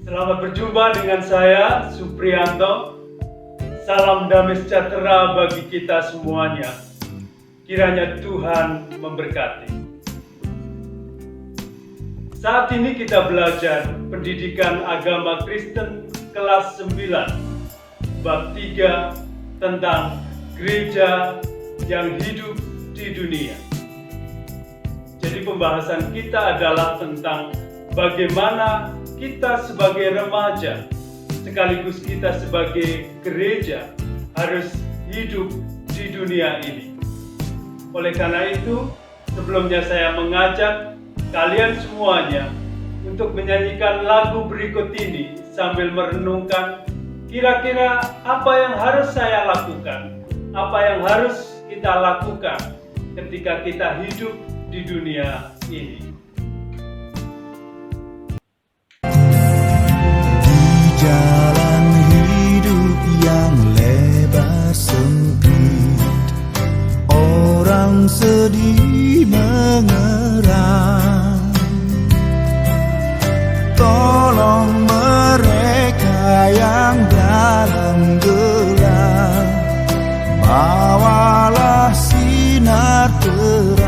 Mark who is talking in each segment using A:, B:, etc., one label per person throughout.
A: Selamat berjumpa dengan saya, Supriyanto. Salam damai sejahtera bagi kita semuanya. Kiranya Tuhan memberkati. Saat ini kita belajar pendidikan agama Kristen kelas 9, bab 3 tentang gereja yang hidup di dunia. Jadi pembahasan kita adalah tentang bagaimana kita sebagai remaja, sekaligus kita sebagai gereja harus hidup di dunia ini. Oleh karena itu, sebelumnya saya mengajak kalian semuanya untuk menyanyikan lagu berikut ini sambil merenungkan kira-kira apa yang harus saya lakukan, apa yang harus kita lakukan ketika kita hidup di dunia ini.
B: Jalan hidup yang lebar sempit, orang sedih mengerang. Tolong mereka yang dalam gelap, bawalah sinar terang.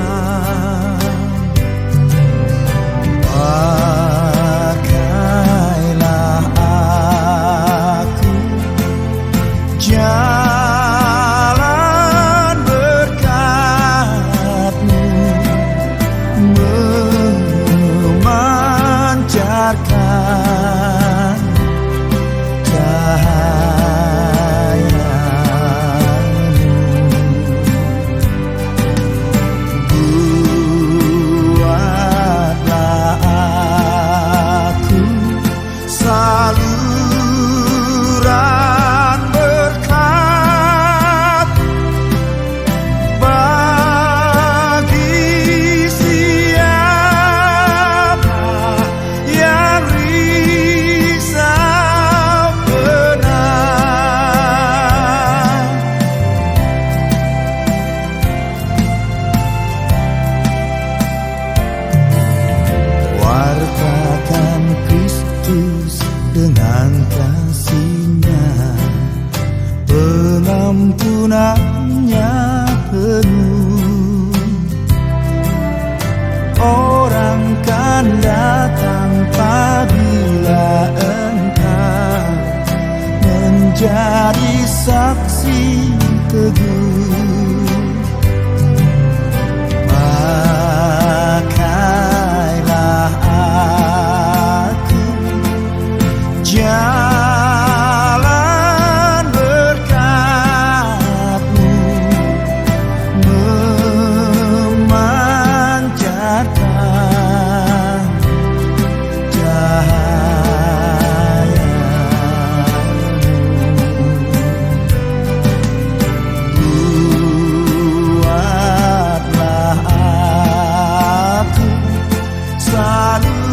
B: Jalan berkat-Mu memancarkan cahaya-Mu. Buatlah aku saluran berkat bagi siapa yang risau benar. Wartakan Kristus dengan kasih-Nya, pengampunan-Nya penuh. Orang kan datang apabila Engkau menjadi saksi teguh. Pakailah aku jalan berkat-Mu memancarkan cahaya-Mu. Buatlah aku saluran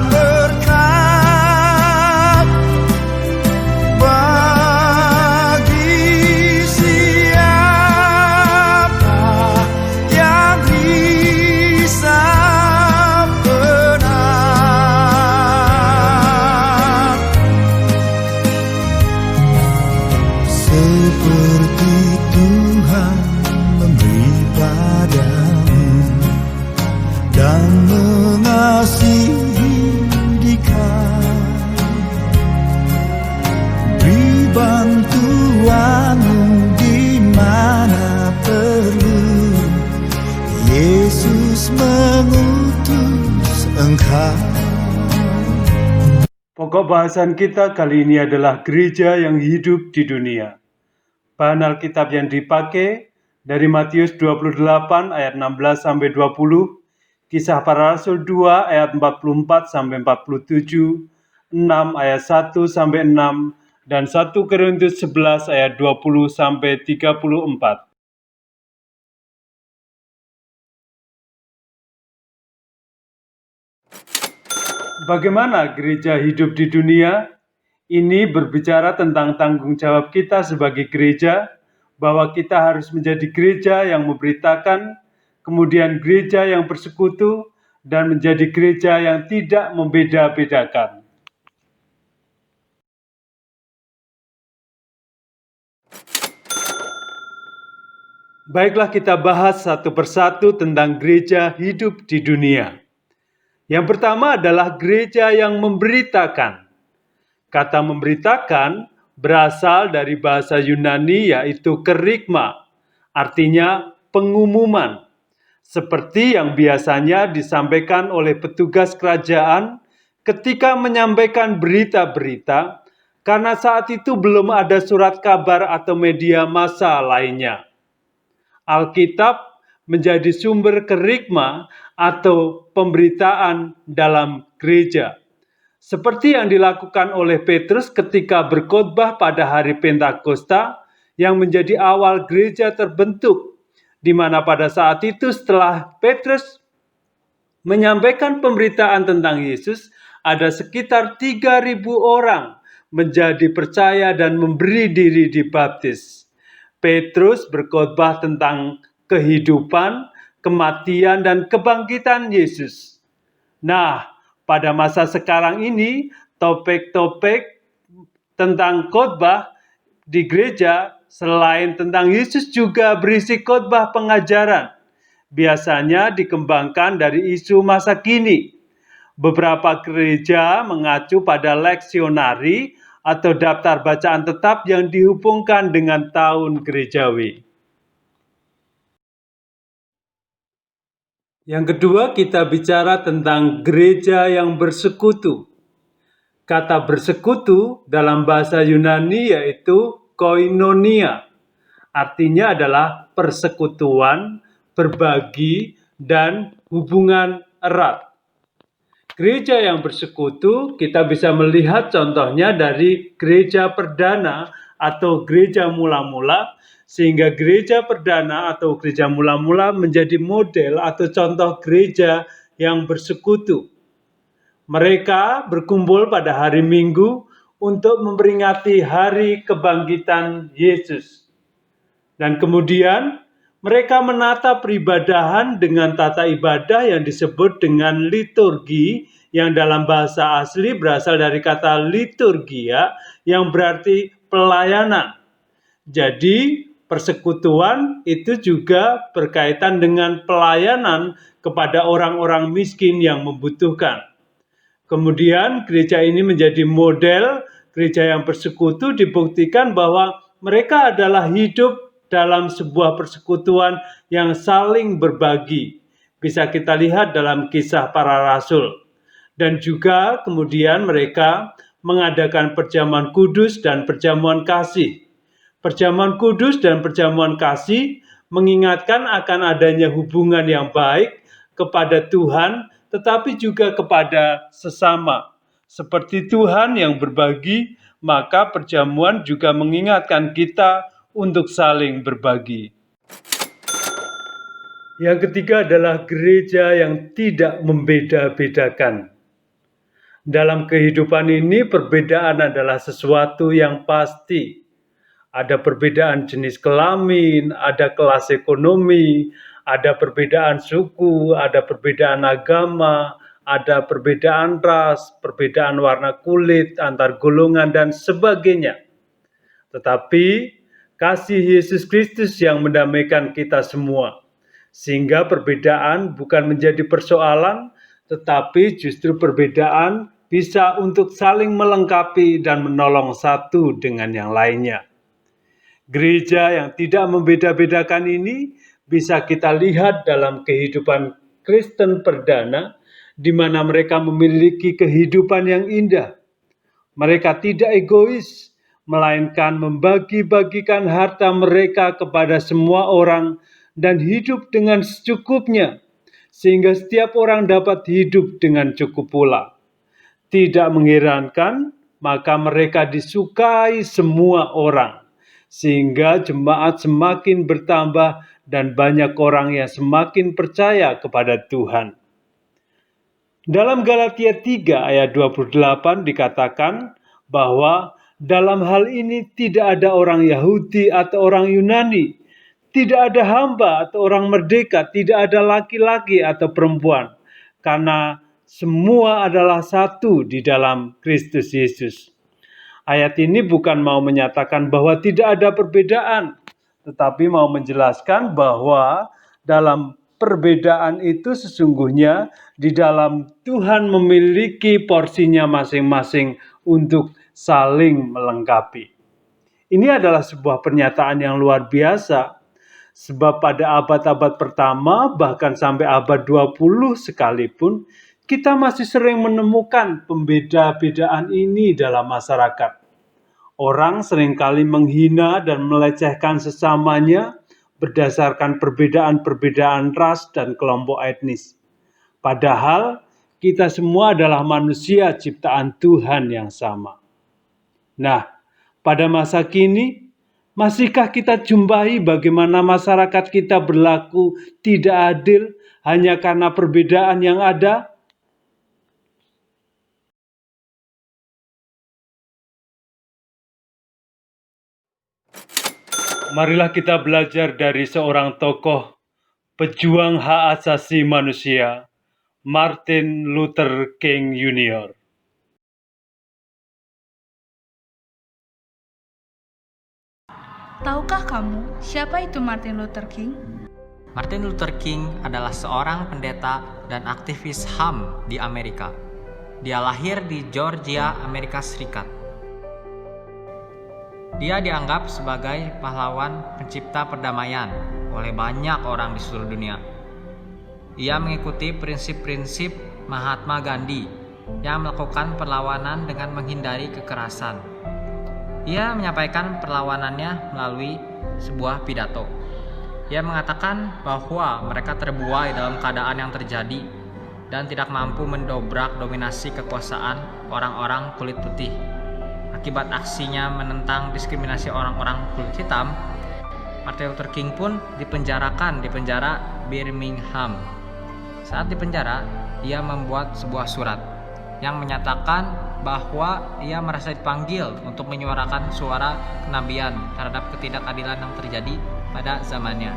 B: berkat bagi siapa yang risau benar. Seperti Tuhan memberi padamu dan mengasihi Dikau, beri bantuan-Mu di mana perlu. Yesus mengutus Engkau.
A: Pokok bahasan kita kali ini adalah gereja yang hidup di dunia. Bahan Alkitab yang dipakai dari Matius 28 ayat 16 sampai 20, Kisah Para Rasul 2 ayat 44 sampai 47, 6 ayat 1 sampai 6, dan 1 Korintus 11 ayat 20 sampai 34. Bagaimana gereja hidup di dunia? Ini berbicara tentang tanggung jawab kita sebagai gereja, bahwa kita harus menjadi gereja yang memberitakan, kemudian gereja yang bersekutu, dan menjadi gereja yang tidak membeda-bedakan. Baiklah, kita bahas satu persatu tentang gereja hidup di dunia. Yang pertama adalah gereja yang memberitakan. Kata memberitakan berasal dari bahasa Yunani yaitu kerigma, artinya pengumuman. Seperti yang biasanya disampaikan oleh petugas kerajaan ketika menyampaikan berita-berita, karena saat itu belum ada surat kabar atau media massa lainnya. Alkitab menjadi sumber kerigma atau pemberitaan dalam gereja. Seperti yang dilakukan oleh Petrus ketika berkhotbah pada hari Pentakosta yang menjadi awal gereja terbentuk, di mana pada saat itu setelah Petrus menyampaikan pemberitaan tentang Yesus, ada sekitar 3.000 orang menjadi percaya dan memberi diri dibaptis. Petrus berkhotbah tentang kehidupan, kematian, dan kebangkitan Yesus. Nah, pada masa sekarang ini, topik-topik tentang khotbah di gereja selain tentang Yesus juga berisi khotbah pengajaran. Biasanya dikembangkan dari isu masa kini. Beberapa gereja mengacu pada leksionari atau daftar bacaan tetap yang dihubungkan dengan tahun gerejawi. Yang kedua, kita bicara tentang gereja yang bersekutu. Kata bersekutu dalam bahasa Yunani yaitu koinonia. Artinya adalah persekutuan, berbagi, dan hubungan erat. Gereja yang bersekutu kita bisa melihat contohnya dari gereja perdana atau gereja mula-mula, sehingga gereja perdana atau gereja mula-mula menjadi model atau contoh gereja yang bersekutu. Mereka berkumpul pada hari Minggu untuk memperingati hari kebangkitan Yesus. Dan kemudian mereka menata peribadahan dengan tata ibadah yang disebut dengan liturgi, yang dalam bahasa asli berasal dari kata liturgia yang berarti pelayanan. Jadi persekutuan itu juga berkaitan dengan pelayanan kepada orang-orang miskin yang membutuhkan. Kemudian gereja ini menjadi model gereja yang bersekutu, dibuktikan bahwa mereka adalah hidup dalam sebuah persekutuan yang saling berbagi. Bisa kita lihat dalam Kisah Para Rasul. Dan juga kemudian mereka mengadakan perjamuan kudus dan perjamuan kasih. Perjamuan kudus dan perjamuan kasih mengingatkan akan adanya hubungan yang baik kepada Tuhan, tetapi juga kepada sesama. Seperti Tuhan yang berbagi, maka perjamuan juga mengingatkan kita untuk saling berbagi. Yang ketiga adalah gereja yang tidak membeda-bedakan. Dalam kehidupan ini, perbedaan adalah sesuatu yang pasti. Ada perbedaan jenis kelamin, ada kelas ekonomi, ada perbedaan suku, ada perbedaan agama, ada perbedaan ras, perbedaan warna kulit, antar golongan, dan sebagainya. Tetapi kasih Yesus Kristus yang mendamaikan kita semua, sehingga perbedaan bukan menjadi persoalan, tetapi justru perbedaan bisa untuk saling melengkapi dan menolong satu dengan yang lainnya. Gereja yang tidak membeda-bedakan ini bisa kita lihat dalam kehidupan Kristen perdana, di mana mereka memiliki kehidupan yang indah. Mereka tidak egois, melainkan membagi-bagikan harta mereka kepada semua orang dan hidup dengan secukupnya, sehingga setiap orang dapat hidup dengan cukup pula. Tidak mengherankan, maka mereka disukai semua orang, sehingga jemaat semakin bertambah dan banyak orang yang semakin percaya kepada Tuhan. Dalam Galatia 3 ayat 28 dikatakan bahwa dalam hal ini tidak ada orang Yahudi atau orang Yunani, tidak ada hamba atau orang merdeka, tidak ada laki-laki atau perempuan, karena semua adalah satu di dalam Kristus Yesus. Ayat ini bukan mau menyatakan bahwa tidak ada perbedaan, tetapi mau menjelaskan bahwa dalam perbedaan itu sesungguhnya di dalam Tuhan memiliki porsinya masing-masing untuk saling melengkapi. Ini adalah sebuah pernyataan yang luar biasa, sebab pada abad-abad pertama bahkan sampai abad 20 sekalipun kita masih sering menemukan pembeda-bedaan ini dalam masyarakat. Orang seringkali menghina dan melecehkan sesamanya berdasarkan perbedaan-perbedaan ras dan kelompok etnis. Padahal kita semua adalah manusia ciptaan Tuhan yang sama. Nah, pada masa kini, masihkah kita jumpai bagaimana masyarakat kita berlaku tidak adil hanya karena perbedaan yang ada? Marilah kita belajar dari seorang tokoh pejuang hak asasi manusia, Martin Luther King Jr.
C: Tahukah kamu siapa itu Martin Luther King?
D: Martin Luther King adalah seorang pendeta dan aktivis HAM di Amerika. Dia lahir di Georgia, Amerika Serikat. Dia dianggap sebagai pahlawan pencipta perdamaian oleh banyak orang di seluruh dunia. Ia mengikuti prinsip-prinsip Mahatma Gandhi yang melakukan perlawanan dengan menghindari kekerasan. Ia menyampaikan perlawanannya melalui sebuah pidato. Ia mengatakan bahwa mereka terbuai dalam keadaan yang terjadi dan tidak mampu mendobrak dominasi kekuasaan orang-orang kulit putih. Akibat aksinya menentang diskriminasi orang-orang kulit hitam, Martin Luther King pun dipenjarakan di penjara Birmingham. Saat di penjara, ia membuat sebuah surat yang menyatakan bahwa ia merasa dipanggil untuk menyuarakan suara kenabian terhadap ketidakadilan yang terjadi pada zamannya.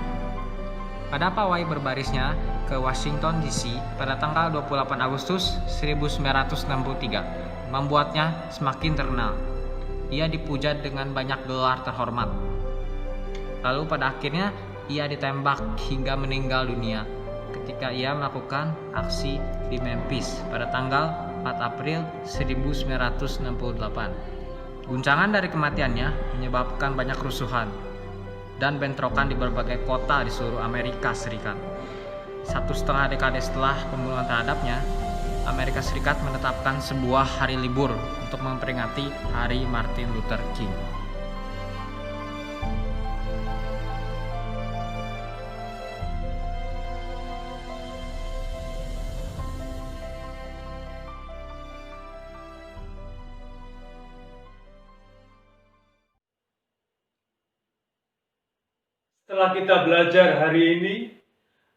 D: Pada pawai berbarisnya ke Washington DC pada tanggal 28 Agustus 1963 membuatnya semakin terkenal. Ia dipuja dengan banyak gelar terhormat. Lalu pada akhirnya ia ditembak hingga meninggal dunia ketika ia melakukan aksi di Memphis pada tanggal 4 April 1968. Guncangan dari kematiannya menyebabkan banyak kerusuhan dan bentrokan di berbagai kota di seluruh Amerika Serikat. 1,5 dekade setelah pembunuhan terhadapnya, Amerika Serikat menetapkan sebuah hari libur untuk memperingati Hari Martin Luther King.
A: Setelah kita belajar hari ini,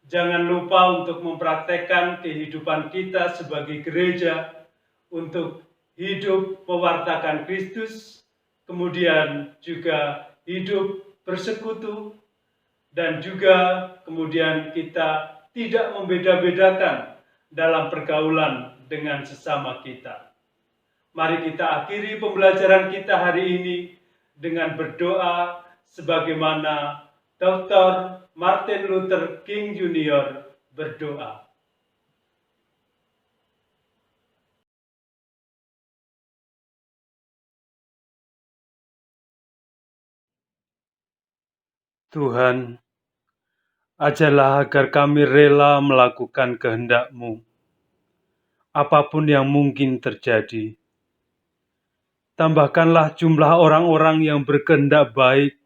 A: jangan lupa untuk mempraktekkan kehidupan kita sebagai gereja untuk hidup mewartakan Kristus, kemudian juga hidup bersekutu, dan juga kemudian kita tidak membeda-bedakan dalam pergaulan dengan sesama kita. Mari kita akhiri pembelajaran kita hari ini dengan berdoa sebagaimana Dr. Martin Luther King Jr. berdoa. Tuhan, ajarlah agar kami rela melakukan kehendak-Mu, apapun yang mungkin terjadi. Tambahkanlah jumlah orang-orang yang berkehendak baik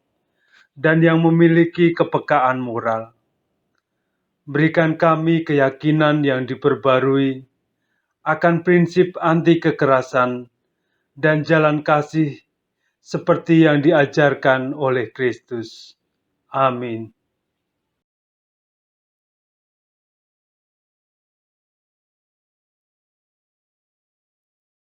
A: dan yang memiliki kepekaan moral. Berikan kami keyakinan yang diperbarui akan prinsip anti kekerasan dan jalan kasih seperti yang diajarkan oleh Kristus. Amin.